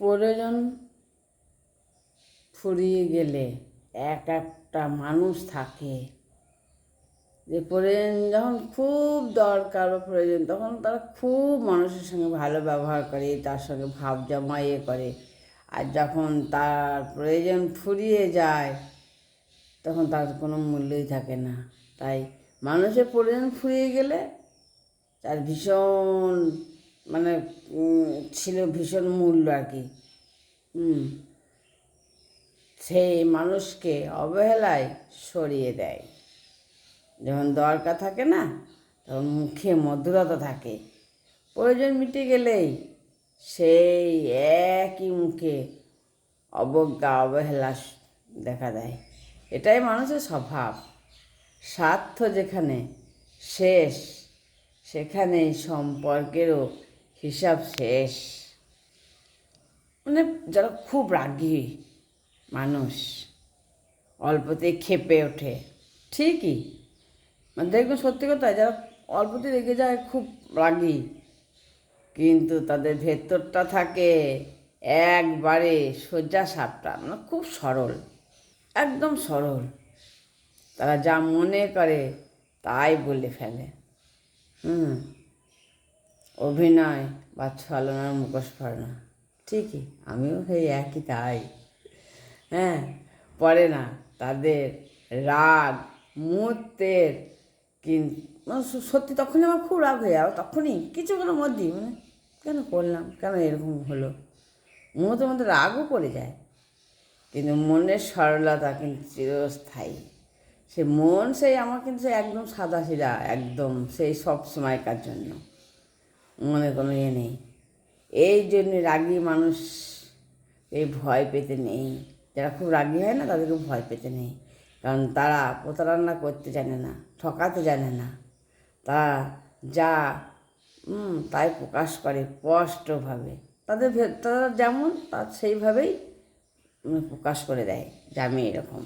প্রয়োজন ফুরিয়ে গেলে এক একটা মানুষ থাকে যে প্রয়োজন যখন খুব দরকার বা প্রয়োজন তখন তারা খুব মানুষের সঙ্গে ভালো ব্যবহার করে, তার সঙ্গে ভাব জমাইয়ে করে। আর যখন তার প্রয়োজন ফুরিয়ে যায় তখন তার কোনো মূল্যই থাকে না। তাই মানুষের প্রয়োজন ফুরিয়ে গেলে তার ভীষণ মানে ছিল ভীষণ মূল্য আর কি। সেই মানুষকে অবহেলায় সরিয়ে দেয়। যখন দরকার থাকে না তখন মুখে মধুরতা থাকে, প্রয়োজন মিটে গেলেই সেই একই মুখে অবজ্ঞা অবহেলা দেখা দেয়। এটাই মানুষের স্বভাব। স্বার্থ যেখানে শেষ সেখানেই সম্পর্কেরও হিসাব শেষ। মানে যারা খুব রাগী মানুষ অল্পতেই ক্ষেপে ওঠে, ঠিকই মানে দেখবেন সত্যি কথা, যারা অল্পতে রেগে যায় খুব রাগী, কিন্তু তাদের ভেতরটা থাকে একবারে সোজা সাপটা, মানে খুব সরল, একদম সরল। তারা যা মনে করে তাই বলে ফেলে। অভিনয় বা ছলনার মুখোশ পড়ে না। ঠিকই, আমিও সেই একই তাই। পড়ে না। তাদের রাগ মুহূর্তের, কিন্তু সত্যি তখনই আমার খুব রাগ হয়ে যাবে, তখনই কিছুক্ষণের মধ্যেই মানে কেন করলাম, কেন এরকম হলো, মুহূর্তের মধ্যে রাগও পড়ে যায়। কিন্তু মনের সরলতা কিন্তু চিরস্থায়ী। সে মন সেই আমার কিন্তু সেই একদম সাদাসিধা, একদম সেই সব সময়কার জন্য, মনে কোনো ইয়ে নেই। এই জন্যে রাগী মানুষ এই ভয় পেতে নেই। যারা খুব রাগী হয় না তাদেরকে ভয় পেতে নেই, কারণ তারা প্রতারণা করতে জানে না, ঠকাতে জানে না। তারা যা তাই প্রকাশ করে স্পষ্টভাবে। তারা যেমন তার সেইভাবেই প্রকাশ করে দেয় যে আমি এরকম।